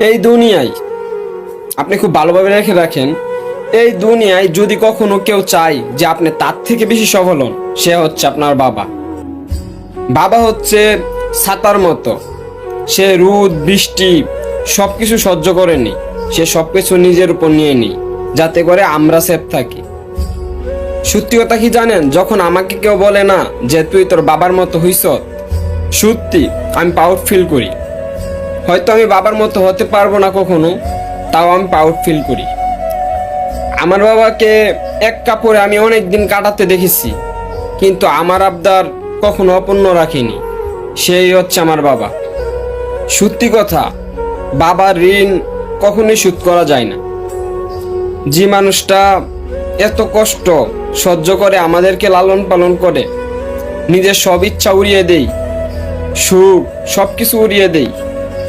এই দুনিয়ায় আপনি খুব ভালোভাবে রেখে রাখেন, এই দুনিয়ায় যদি কখনো কেউ চায় যে আপনি তার থেকে বেশি সফল হন, সে হচ্ছে আপনার বাবা। বাবা হচ্ছে ছাতার মতো, সে রোদ বৃষ্টি সবকিছু সহ্য করেনি, সে সবকিছু নিজের উপর নিয়ে নি যাতে করে আমরা সেফ থাকি। সত্যি কথা কি জানেন, যখন আমাকে কেউ বলে না যে তুই তোর বাবার মতো হইস, সত্যি আমি প্রাউড ফিল করি। হয়তো আমি বাবার মতো হতে পারবো না কখনো, তাও আমি প্রাউড ফিল করি। আমার বাবাকে এক কাপড়ে আমি অনেক দিন কাটাতে দেখেছি, কিন্তু আমার আবদার কখনো অপূর্ণ রাখিনি। সেই হচ্ছে আমার বাবা। সত্যি কথা, বাবার ঋণ কখনোই শোধ করা যায় না। যে মানুষটা এত কষ্ট সহ্য করে আমাদেরকে লালন পালন করে, নিজের সব ইচ্ছা উড়িয়ে দেই, সুখ সবকিছু উড়িয়ে দেই,